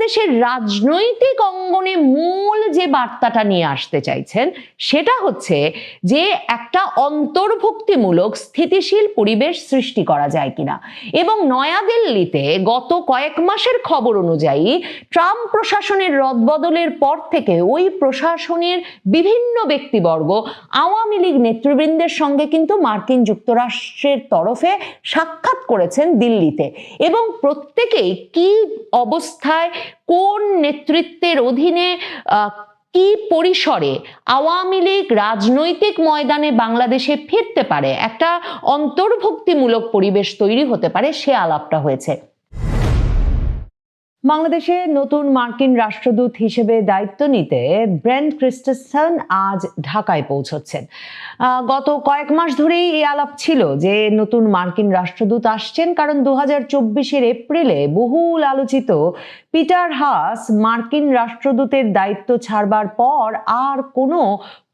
বাংলাদেশের রাজনৈতিক অঙ্গনে মূল যে বার্তাটা নিয়ে আসতে চাইছেন সেটা হচ্ছে যে একটা অন্তর্ভুক্তিমূলক স্থিতিশীল পরিবেশ সৃষ্টি করা যায় কিনা। এবং নয়াদিল্লিতে গত কয়েক মাসের খবর অনুযায়ী ট্রাম্প প্রশাসনের রদবদলের পর থেকে ওই প্রশাসনের বিভিন্ন ব্যক্তিবর্গ আওয়ামী লীগ নেতৃবৃন্দের সঙ্গে কিন্তু মার্কিন যুক্তরাষ্ট্রের তরফে সাক্ষাৎ করেছেন দিল্লিতে, এবং প্রত্যেকেই কি অবস্থায় কোন নেতৃত্বের অধীনে কি পরিসরে আওয়ামী লীগ রাজনৈতিক ময়দানে বাংলাদেশে ফিরতে পারে, একটা অন্তর্ভুক্তিমূলক পরিবেশ তৈরি হতে পারে, সে আলাপটা হয়েছে। বাংলাদেশে নতুন মার্কিন রাষ্ট্রদূত হিসেবে দায়িত্ব নিতে ব্রেন্ট ক্রিস্টেনসেন আজ ঢাকায় পৌঁছচ্ছেন। গত কয়েক মাস ধরেই এই আলাপ ছিল যে নতুন মার্কিন রাষ্ট্রদূত আসছেন, কারণ 2024 এপ্রিলে বহুল আলোচিত পিটার হাস মার্কিন রাষ্ট্রদূতের দায়িত্ব ছাড়বার পর আর কোনো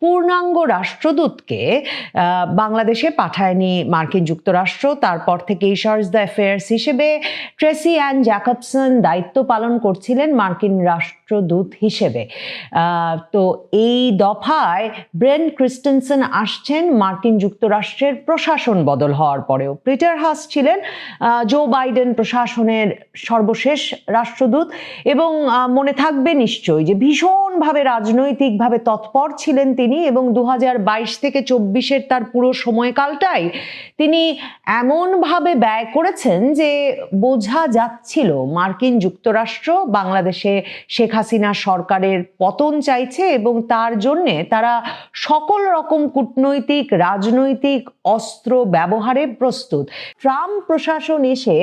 পূর্ণাঙ্গ রাষ্ট্রদূতকে বাংলাদেশে পাঠায়নি মার্কিন যুক্তরাষ্ট্র। তারপর থেকে চার্জ দ্য অ্যাফেয়ার্স হিসেবে ট্রেসি অ্যান জ্যাকবসন দায়িত্ব পালন করছিলেন মার্কিন রাষ্ট্রদূত হিসেবে। তো এই দফায় ব্রেন্ট ক্রিস্টেনসেন আসছেন মার্কিন যুক্তরাষ্ট্রের প্রশাসন বদল হওয়ার পরেও। পিটার হাস ছিলেন জো বাইডেন প্রশাসনের সর্বশেষ রাষ্ট্রদূত, এবং মনে থাকবে নিশ্চয়ই যে ভীষণভাবে রাজনৈতিকভাবে তৎপর ছিলেন তিনি, এবং 2022 থেকে 24 তার পুরো সময়কালটাই তিনি এমনভাবে ব্যয় করেছেন যে বোঝা যাচ্ছিল মার্কিন যুক্তরাষ্ট্র বাংলাদেশে শেখ হাসিনা সরকারের পতন চাইছে, এবং তার জন্যে তারা সকল রকম কূটনৈতিক রাজনৈতিক অস্ত্র ব্যবহারে প্রস্তুত। ট্রাম্প প্রশাসন এসে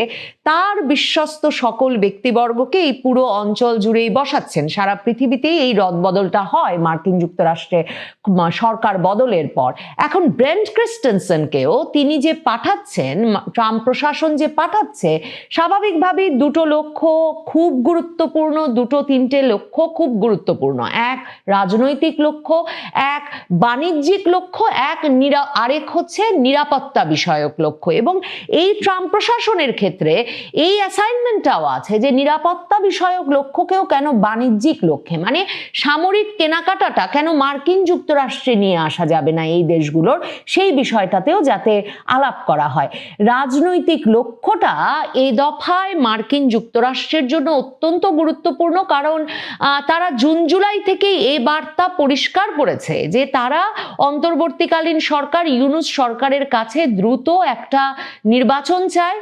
তার বিশ্বস্ত সকল ব্যক্তিবর্গকে এই পুরো অঞ্চল জুড়েই বসাচ্ছেন। সারা পৃথিবীতেই এই রদবদলটা হয় মার্কিন যুক্তরাষ্ট্রে সরকার বদলের পর। এখন ব্রেন্ট ক্রিস্টেনসেনকেও তিনি যে পাঠাচ্ছেন, ট্রাম্প প্রশাসন যে পাঠাচ্ছে, স্বাভাবিকভাবেই দুটো লক্ষ্য খুব গুরুত্বপূর্ণ, দুটো তিনটে লক্ষ্য খুব গুরুত্বপূর্ণ। এক রাজনৈতিক লক্ষ্য, এক বাণিজ্যিক লক্ষ্য, আরেক হচ্ছে নিরাপত্তা বিষয়ক লক্ষ্য। এবং এই ট্রাম্প প্রশাসনের ক্ষেত্রে এই অ্যাসাইনমেন্টটাও আছে যে নিরাপত্তা বিষয়ক লক্ষ্যকেও কেন বাণিজ্যিক লক্ষ্যে, মানে সামরিক কেনাকাটাটা কেন মার্কিন যুক্তরাষ্ট্রে নিয়ে আসা যাবে না এই দেশগুলোর, সেই বিষয়টাতেও যাতে আলাপ করা হয়। রাজনৈতিক লক্ষ্যটা এই দফায় মার্কিন যুক্তরাষ্ট্রের জন্য অত্যন্ত গুরুত্বপূর্ণ, কারণ তারা জুন জুলাই থেকেই এই বার্তা পরিষ্কার করেছে যে তারা অন্তর্বর্তীকালীন সরকার ইউনূস সরকারের কাছে দ্রুত একটা নির্বাচন চায়,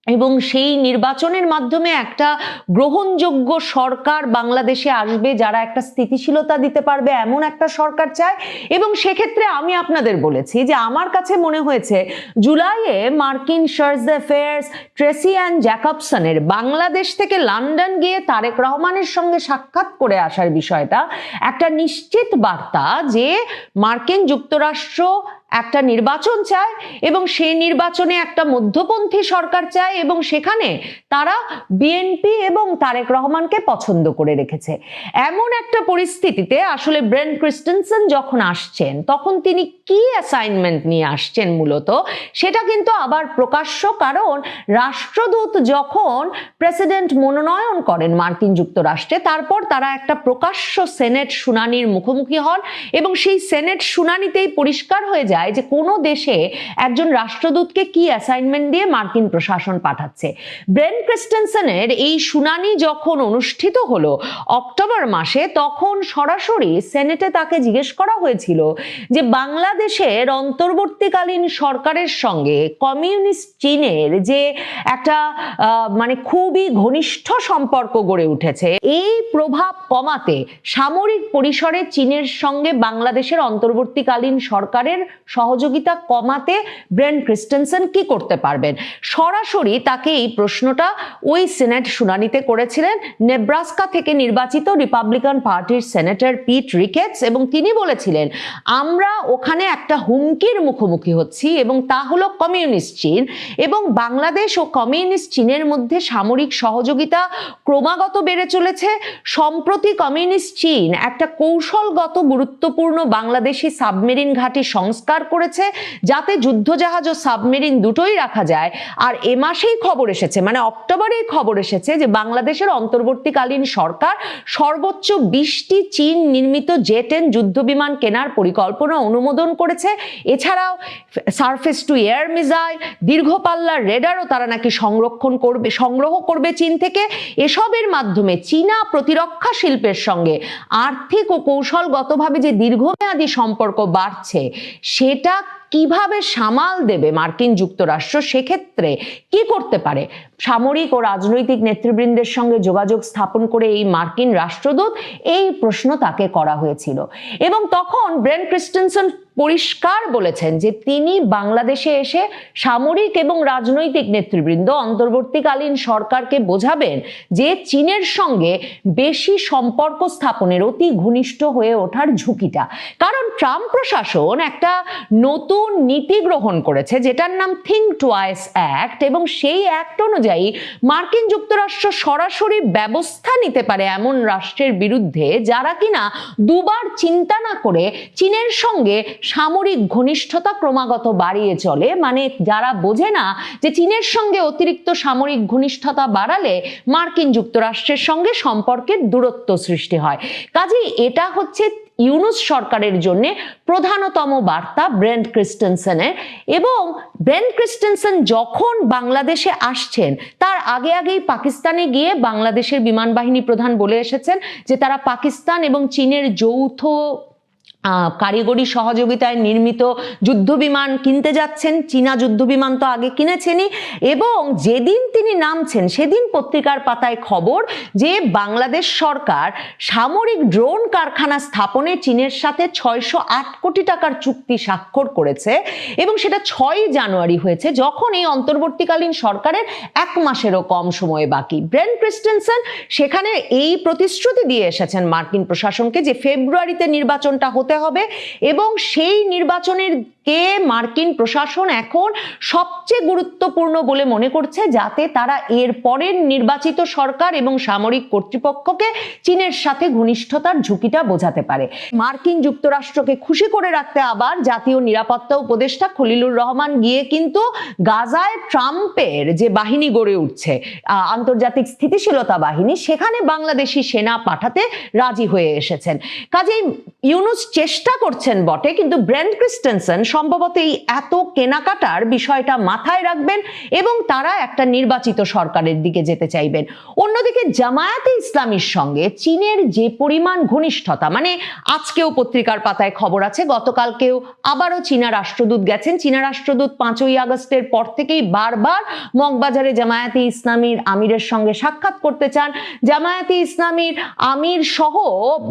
এবং সেই নির্বাচনের মাধ্যমে একটা গ্রহণযোগ্য সরকার বাংলাদেশে আসবে যারা একটা স্থিতিশীলতা দিতে পারবে এমন একটা সরকার চায়। এবং সেক্ষেত্রে আমি আপনাদের বলেছি যে আমার কাছে মনে হয়েছে জুলাইয়ে মার্কিন chargé d'affaires Tracy Ann জ্যাকবসনের বাংলাদেশ থেকে লন্ডন গিয়ে তারেক রহমানের সঙ্গে সাক্ষাৎ করে আসার বিষয়টা একটা নিশ্চিত বার্তা যে মার্কিন যুক্তরাষ্ট্র একটা নির্বাচন চায়, এবং সেই নির্বাচনে একটা মধ্যপন্থী সরকার চায়, এবং সেখানে তারা বিএনপি এবং তারেক রহমানকে পছন্দ করে রেখেছে। এমন একটা পরিস্থিতিতে আসলে ব্রেন্ট ক্রিস্টেনসেন যখন আসছেন তখন তিনি কি অ্যাসাইনমেন্ট নিয়ে আসছেন মূলত সেটা কিন্তু আবার প্রকাশ্য, কারণ রাষ্ট্রদূত যখন প্রেসিডেন্ট মনোনয়ন করেন মার্কিন যুক্তরাষ্ট্রে, তারপর তারা একটা প্রকাশ্য সেনেট শুনানির মুখোমুখি হন, এবং সেই সেনেট শুনানিতেই পরিষ্কার হয়ে যায় যে কোনো দেশে একজন রাষ্ট্রদূতকে কি অ্যাসাইনমেন্ট দিয়ে মার্কিন প্রশাসন পাঠাচ্ছে। ব্রেন্ট ক্রিস্টেনসেনের এই শুনানি যখন অনুষ্ঠিত হলো অক্টোবর মাসে, তখন সরাসরি সেনেটে তাকে জিজ্ঞেস করা হয়েছিল যে বাংলাদেশের অন্তর্বর্তীকালীন সরকারের সঙ্গে কমিউনিস্ট চীনের যে একটা মানে খুবই ঘনিষ্ঠ সম্পর্ক গড়ে উঠেছে, এই প্রভাব কমাতে সামরিক পরিসরে চীনের সঙ্গে বাংলাদেশের অন্তর্বর্তীকালীন সরকারের সহযোগিতা কমাতে ব্রেন্ট ক্রিস্টেনসেন কি করতে পারবেন। সরাসরি তাকে এই প্রশ্নটা ওই সেনেট শুনানিতে করেছিলেন নেব্রাস্কা থেকে নির্বাচিত রিপাবলিকান পার্টির সেনেটর পিট রিকেটস, এবং তিনি বলেছিলেন আমরা ওখানে একটা হুমকির মুখোমুখি হচ্ছি, এবং তা হলো কমিউনিস্ট চীন, এবং বাংলাদেশ ও কমিউনিস্ট চীনের মধ্যে সামরিক সহযোগিতা ক্রমাগত বেড়ে চলেছে। সম্প্রতি কমিউনিস্ট চীন একটা কৌশলগত গুরুত্বপূর্ণ বাংলাদেশি সাবমেরিন ঘাঁটি সংস্কার পরিষ্কার করেছে যাতে যুদ্ধজাহাজ ও সাবমেরিন দুটোই রাখা যায়। আর এ মাসেই খবর এসেছে, মানে অক্টোবরেই খবর এসেছে যে বাংলাদেশের অন্তর্বর্তীকালীন সরকার সর্বোচ্চ 20টি চীন নির্মিত জে-10 যুদ্ধবিমান কেনার পরিকল্পনা অনুমোদন করেছে। এছাড়াও সারফেস টু এয়ার মিসাইল, দীর্ঘ পাল্লার রেডারও তারা নাকি সংগ্রহ করবে চীন থেকে। এসবের মাধ্যমে চীনা প্রতিরক্ষা শিল্পের সঙ্গে আর্থিক ও কৌশলগতভাবে যে দীর্ঘমেয়াদী সম্পর্ক বাড়ছে সেটা কিভাবে সামাল দেবে মার্কিন যুক্তরাষ্ট্র, সেক্ষেত্রে কি করতে পারে? সামরিক ও রাজনৈতিক নেতৃবৃন্দের সঙ্গে যোগাযোগ স্থাপন করে এই মার্কিন রাষ্ট্রদূত এই প্রশ্ন তাকে করা হয়েছিল এবং তখন ব্রেন ক্রিস্টেনসন পরিষ্কার বলেছেন যে তিনি বাংলাদেশে এসে সামরিক এবং রাজনৈতিক নেতৃবৃন্দ অন্তর্বর্তীকালীন সরকারকে বোঝাবেন যে চীনের সঙ্গে বেশি সম্পর্ক স্থাপনের অতি ঘনিষ্ঠ হয়ে ওঠার ঝুঁকিটা। কারণ ট্রাম্প প্রশাসন একটা নতুন নীতি গ্রহণ করেছে যেটার নাম থিঙ্ক টুয়াইস অ্যাক্ট, এবং সেই অ্যাক্ট অনুযায়ী মার্কিন যুক্তরাষ্ট্র সরাসরি ব্যবস্থা নিতে পারে এমন রাষ্ট্রের বিরুদ্ধে যারা কিনা দুবার চিন্তা না করে চীনের সঙ্গে সামরিক ঘনিষ্ঠতা ক্রমাগত বাড়িয়ে চলে। মানে যারা বোঝে না যে চীনের সঙ্গে অতিরিক্ত সামরিক ঘনিষ্ঠতা বাড়ালে মার্কিন যুক্তরাষ্ট্রের সঙ্গে সম্পর্কের দূরত্ব সৃষ্টি হয়। কাজেই এটা হচ্ছে ইউনুস সরকারের জন্য প্রধানতম বার্তা ব্রেন্ট ক্রিস্টেনসেনের। এবং ব্রেন্ট ক্রিস্টেনসেন যখন বাংলাদেশে আসছেন তার আগেই পাকিস্তানে গিয়ে বাংলাদেশের বিমান বাহিনী প্রধান বলে এসেছেন যে তারা পাকিস্তান এবং চীনের যৌথ কারিগরি সহযোগিতায় নির্মিত যুদ্ধবিমান কিনতে যাচ্ছেন। চীনা যুদ্ধবিমান তো আগে কিনেছেনই, এবং যেদিন তিনি নামছেন সেদিন পত্রিকার পাতায় খবর যে বাংলাদেশ সরকার সামরিক ড্রোন কারখানা স্থাপনে চীনের সাথে 608 কোটি টাকার চুক্তি স্বাক্ষর করেছে, এবং সেটা 6 জানুয়ারি হয়েছে যখন এই অন্তর্বর্তীকালীন সরকারের 1 মাসেরও কম সময় বাকি। ব্রেন ক্রিস্টেনসেন সেখানে এই প্রতিশ্রুতি দিয়ে এসেছেন মার্কিন প্রশাসনকে যে ফেব্রুয়ারিতে নির্বাচনটা হতে হবে, এবং সেই নির্বাচনের কে মার্কিন প্রশাসন এখন সবচেয়ে গুরুত্বপূর্ণ বলে মনে করছে যাতে তারা এর পরের নির্বাচিত সরকার এবং সামরিক কর্তৃপক্ষকে চীনের সাথে ঘনিষ্ঠতার ঝুঁকিটা বোঝাতে পারে। মার্কিন যুক্তরাষ্ট্রকে খুশি করে রাখতে আবার জাতীয় নিরাপত্তা উপদেষ্টা খলিলুর রহমান গিয়ে কিন্তু গাজায় ট্রাম্পের যে বাহিনী গড়ে উঠছে আন্তর্জাতিক স্থিতিশীলতা বাহিনী, সেখানে বাংলাদেশি সেনা পাঠাতে রাজি হয়ে এসেছেন। কাজেই ইউনুস চেষ্টা করছেন বটে, কিন্তু ব্রেন্ট ক্রিস্টেনসেন সম্ভবত এই এত কেনাকাটার বিষয়টা মাথায় রাখবেন এবং তারা একটা নির্বাচিত সরকারের দিকে যেতে চাইবেন। অন্যদিকে জামায়াতে ইসলামীর সঙ্গে চীনের যে পরিমাণ ঘনিষ্ঠতা, মানে আজকেও পত্রিকার পাতায় খবর আছে গতকালকেও আবারও চীনা রাষ্ট্রদূত গেছেন। চীনা রাষ্ট্রদূত 5ই আগস্টের পর থেকেই বারবার মগবাজারে জামায়াতে ইসলামীর আমিরের সঙ্গে সাক্ষাৎ করতে চান। জামায়াতে ইসলামীর আমির সহ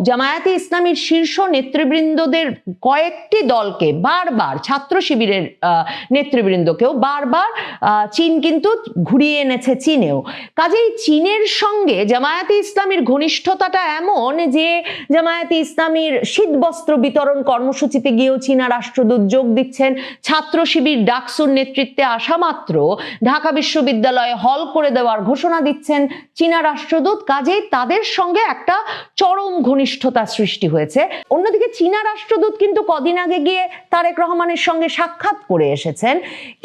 জামায়াতে ইসলামীর শীর্ষ নেতৃবৃন্দদের কয়েকটি দলকে বারবার, ছাত্র শিবিরের নেতৃবৃন্দকেও বারবার চীন কিন্তু ঘুরিয়ে এনেছে চীনেও। কাজেই চীনের সঙ্গে জামায়াতে ইসলামীর ঘনিষ্ঠতাটা এমন যে জামায়াতে ইসলামীর শীতবস্ত্র বিতরণ কর্মসূচিতে গিয়েও চীনা রাষ্ট্রদূত যোগ দিচ্ছেন। ছাত্র শিবির ডাকসুর নেতৃত্বে আসা মাত্র ঢাকা বিশ্ববিদ্যালয়ে হল করে দেওয়ার ঘোষণা দিচ্ছেন চীনা রাষ্ট্রদূত। কাজেই তাদের সঙ্গে একটা চরম ঘনিষ্ঠতা সৃষ্টি হয়েছে। অন্যদিকে চীনা রাষ্ট্রদূত কিন্তু কদিন আগে গিয়ে তারেক রহমানের সঙ্গে সাক্ষাৎ করে এসেছেন,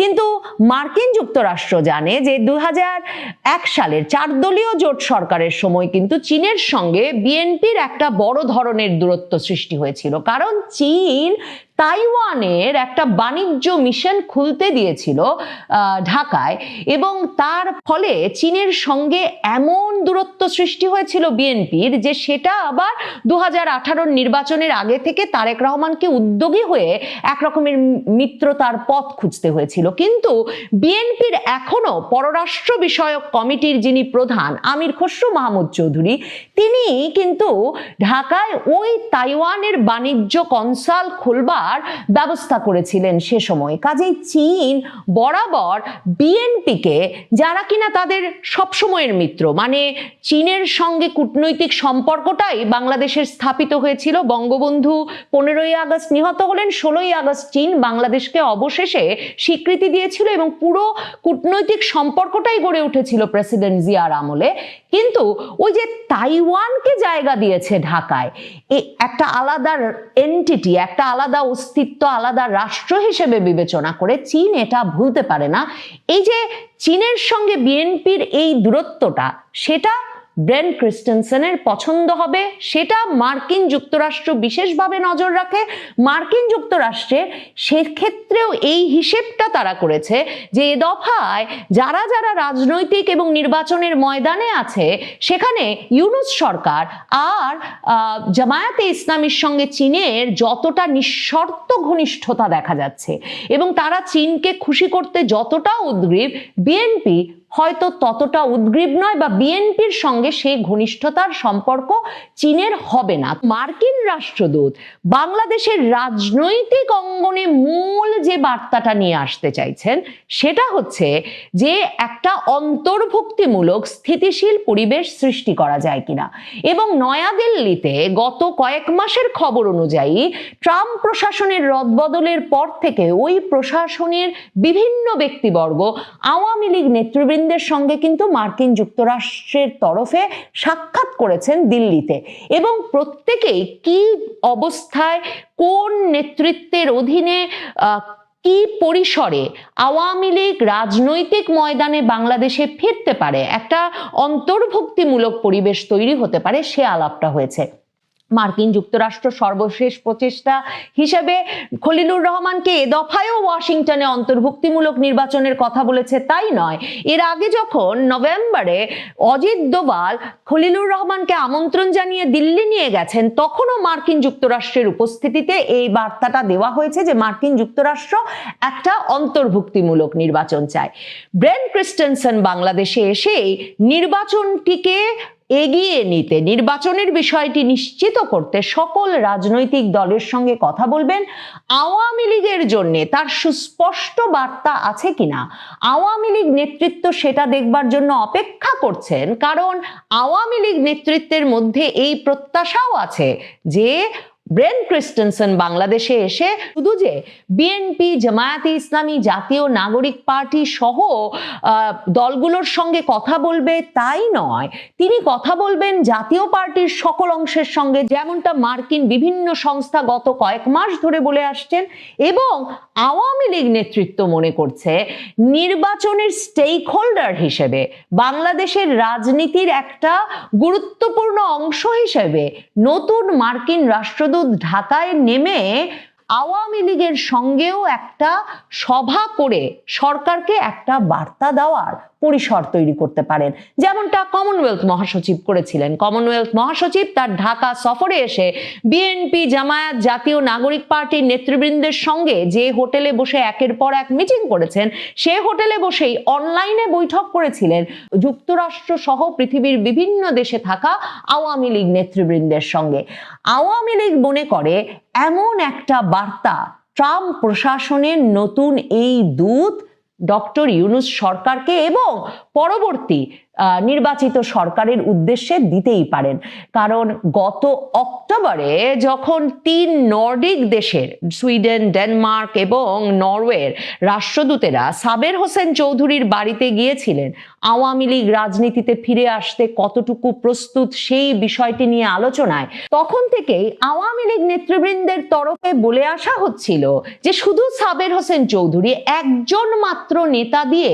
কিন্তু মার্কিন যুক্তরাষ্ট্র জানে যে 2001 সালের 4 দলীয় জোট সরকারের সময় কিন্তু চীনের সঙ্গে বিএনপির একটা বড় ধরনের দূরত্ব সৃষ্টি হয়েছিল, কারণ চীন তাইওয়ানের একটা বাণিজ্য মিশন খুলতে দিয়েছিল ঢাকায়, এবং তার ফলে চীনের সঙ্গে এমন দূরত্ব সৃষ্টি হয়েছিল বিএনপির যে সেটা আবার 2018 নির্বাচনের আগে থেকে তারেক রহমানকে উদ্যোগী হয়ে একরকমের মিত্রতার পথ খুঁজতে হয়েছিল। কিন্তু বিএনপির এখনো পররাষ্ট্র বিষয়ক কমিটির যিনি প্রধান আমির খসরু মাহমুদ চৌধুরী, তিনি কিন্তু ঢাকায় ওই তাইওয়ানের বাণিজ্য কনসাল খুলবার ব্যবস্থা করেছিলেন সে সময়। কাজেই চীন বরাবর বিএনপিকে, যারা কিনা তাদের সবসময়ের মিত্র, মানে চীনের সঙ্গে কূটনৈতিক সম্পর্কটাই বাংলাদেশের স্থাপিত হয়েছিল। বঙ্গবন্ধু 15ই আগস্ট নিহত হলেন, 16ই আগস্ট চীন বাংলাদেশকে অবশেষে স্বীকৃতি দিয়েছিল এবং পুরো কূটনৈতিক সম্পর্কটাই গড়ে উঠেছিল প্রেসিডেন্ট জিয়ার আমলে। কিন্তু ওই যে তাইওয়ানকে জায়গা দিয়েছে ঢাকায়, একটা আলাদা এন্টিটি, একটা আলাদা অস্তিত্ব, আলাদা রাষ্ট্র হিসেবে বিবেচনা করে চীন এটা ভুলতে পারে না। এই যে চীনের সঙ্গে বিএনপির এই দূরত্বটা, সেটা ব্রেন্ট ক্রিস্টেনসেনের পছন্দ হবে, সেটা মার্কিন যুক্তরাষ্ট্র বিশেষভাবে নজর রাখে। মার্কিন যুক্তরাষ্ট্রের সেক্ষেত্রেও এই হিসেবটা তারা করেছে যে এ দফায় যারা যারা রাজনৈতিক এবং নির্বাচনের ময়দানে আছে, সেখানে ইউনূস সরকার আর জামায়াতে ইসলামীর সঙ্গে চীনের যতটা নিঃশর্ত ঘনিষ্ঠতা দেখা যাচ্ছে এবং তারা চীনকে খুশি করতে যতটা উদ্গ্রীব, বিএনপি হয়তো ততটা উদ্গ্রীব নয়, বা বিএনপির সঙ্গে সেই ঘনিষ্ঠতার সম্পর্ক চীনের হবে না। মার্কিন রাষ্ট্রদূত বাংলাদেশের রাজনৈতিক অঙ্গনে মূল যে বার্তাটা নিয়ে আসতে চাইছেন, সেটা হচ্ছে যে একটা অন্তর্ভুক্তিমূলক স্থিতিশীল পরিবেশ সৃষ্টি করা যায় কিনা। এবং নয়াদিল্লিতে গত কয়েক মাসের খবর অনুযায়ী ট্রাম্প প্রশাসনের রদবদলের পর থেকে ওই প্রশাসনের বিভিন্ন ব্যক্তিবর্গ আওয়ামী লীগ নেতৃবৃন্দ সঙ্গে কিন্তু মার্কিন যুক্তরাষ্ট্রের তরফে সাক্ষাৎ করেছেন দিল্লিতে, এবং প্রত্যেকেই কি অবস্থায়, কোন নেতৃত্বের অধীনে, কি পরিসরে আওয়ামী লীগ রাজনৈতিক ময়দানে বাংলাদেশে ফিরতে পারে, একটা অন্তর্ভুক্তিমূলক পরিবেশ তৈরি হতে পারে, সে আলাপটা হয়েছে। মার্কিন যুক্তরাষ্ট্র সর্বশেষ প্রচেষ্টা হিসেবে খলিলুর রহমানকে এ দফায়ও ওয়াশিংটনে অন্তর্ভুক্তিমূলক নির্বাচনের কথা বলেছে, তাই নয়, এর আগে যখন নভেম্বরে অজিত দোভাল খলিলুর রহমানকে আমন্ত্রণ জানিয়ে দিল্লি নিয়ে গেছেন, তখনও মার্কিন যুক্তরাষ্ট্রের উপস্থিতিতে এই বার্তাটা দেওয়া হয়েছে যে মার্কিন যুক্তরাষ্ট্র একটা অন্তর্ভুক্তিমূলক নির্বাচন চায়। ব্রেন্ট ক্রিস্টেনসেন বাংলাদেশে এসেই নির্বাচনটিকে এগিয়ে নিতে, নির্বাচনের বিষয়টি নিশ্চিত করতে সকল রাজনৈতিক দলের সঙ্গে কথা বলবেন। আওয়ামী লীগের জন্য তার সুস্পষ্ট বার্তা আছে কিনা, আওয়ামী লীগ নেতৃত্ব সেটা দেখবার জন্য অপেক্ষা করছেন, কারণ আওয়ামী লীগ নেতৃত্বের মধ্যে এই প্রত্যাশাও আছে যে ব্রেন্ট ক্রিস্টেনসেন বাংলাদেশে এসে শুধু যে বিএনপি, জামায়াতে ইসলামী, জাতীয় নাগরিক পার্টি সহ দলগুলোর সঙ্গে কথা বলবে তাই নয়, তিনি কথা বলবেন জাতীয় পার্টির সকল অংশের সঙ্গে, যেমনটা মার্কিন বিভিন্ন সংস্থা গত কয়েক মাস ধরে বলে আসছেন। এবং আওয়ামী লীগ নেতৃত্ব মনে করছে নির্বাচনের স্টেক হোল্ডার হিসেবে, বাংলাদেশের রাজনীতির একটা গুরুত্বপূর্ণ অংশ হিসেবে নতুন মার্কিন রাষ্ট্রদূত ঢাকায় নেমে আওয়ামী লীগের সঙ্গেও একটা সভা করে সরকারকে একটা বার্তা দেওয়ার পরিসর তৈরি করতে পারেন, যেমনটা কমনওয়েলথ মহাসচিব করেছিলেন। কমনওয়েলথ মহাসচিব তার ঢাকা সফরে এসে বিএনপি, জামায়াত, জাতীয় নাগরিক পার্টির নেতৃবৃন্দের সঙ্গে যে হোটেলে বসে একের পর এক মিটিং করেছেন, সে হোটেলে বসেই অনলাইনে বৈঠক করেছিলেন যুক্তরাষ্ট্র সহ পৃথিবীর বিভিন্ন দেশে থাকা আওয়ামী লীগ নেতৃবৃন্দের সঙ্গে। আওয়ামী লীগ মনে করে এমন একটা বার্তা ট্রাম্প প্রশাসনের নতুন এই দূত ডক্টর ইউনূস সরকারকে এবং পরবর্তী নির্বাচিত সরকারের উদ্দেশ্যে দিতেই পারেন। কারণ গত অক্টোবরে যখন 3 নর্ডিক দেশের, সুইডেন, ডেনমার্ক এবং নরওয়ের রাষ্ট্রদূতেরা সাবের হোসেন চৌধুরীর বাড়িতে গিয়েছিলেন আওয়ামী লীগ রাজনীতিতে ফিরে আসতে কতটুকু প্রস্তুত সেই বিষয়টি নিয়ে আলোচনায়, তখন থেকেই আওয়ামী লীগ নেতৃবৃন্দের তরফে বলে আসা হচ্ছিল যে শুধু সাবের হোসেন চৌধুরী একজন মাত্র নেতা দিয়ে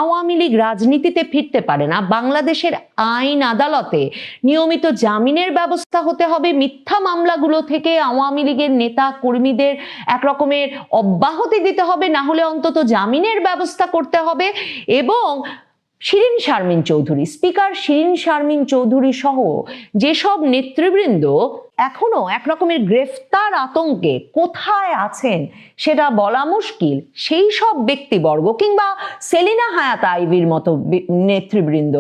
আওয়ামী লীগ রাজনীতিতে ফিরতে পারে না। বাংলাদেশের আইন আদালতে নিয়মিত জামিনের ব্যবস্থা হতে হবে, মিথ্যা মামলাগুলো থেকে আওয়ামী লীগের নেতা কর্মীদের একরকমের অব্যাহতি দিতে হবে, না হলে অন্তত জামিনের ব্যবস্থা করতে হবে। এবং শিরীন শারমিন চৌধুরী, স্পিকার শিরীন শারমিন চৌধুরী সহ যেসব নেতৃবৃন্দ এখনো একরকমের গ্রেফতার আতঙ্কে কোথায় আছেন সেটা বলা মুশকিল, সেই সব ব্যক্তিবর্গ কিংবা সেলিনা হায়াত আইভীর মতো নেতৃবৃন্দ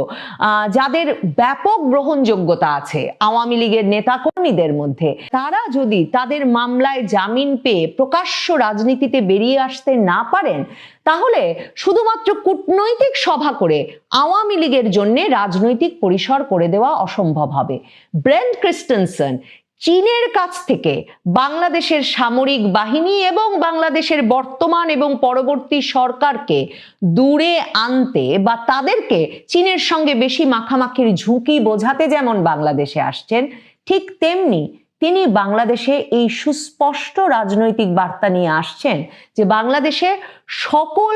যাদের ব্যাপক গ্রহণযোগ্যতা আছে আওয়ামী লীগের নেতাকর্মীদের মধ্যে, তারা যদি তাদের মামলায় জামিন পেয়ে প্রকাশ্য রাজনীতিতে বেরিয়ে আসতে না পারেন, তাহলে শুধুমাত্র কূটনৈতিক সভা করে আওয়ামী লীগের জন্য রাজনৈতিক পরিসর করে দেওয়া অসম্ভব হবে। ব্রেন্ট ক্রিস্টেনসেন চীনের কাছ থেকে বাংলাদেশের সামরিক বাহিনী এবং বাংলাদেশের বর্তমান এবং পরবর্তী সরকারকে দূরে আনতে বা তাদেরকে চীনের সঙ্গে বেশি মাখামাখির ঝুঁকি বোঝাতে যেমন বাংলাদেশে আসছেন, ঠিক তেমনি তিনি বাংলাদেশে এই সুস্পষ্ট রাজনৈতিক বার্তা নিয়ে আসছেন যে বাংলাদেশে সকল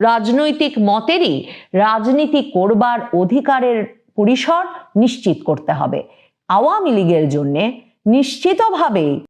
রাজনৈতিক মতেরই রাজনীতি করবার অধিকারের পরিসর নিশ্চিত করতে হবে। আওয়ামী লীগের জন্য নিশ্চিতভাবেই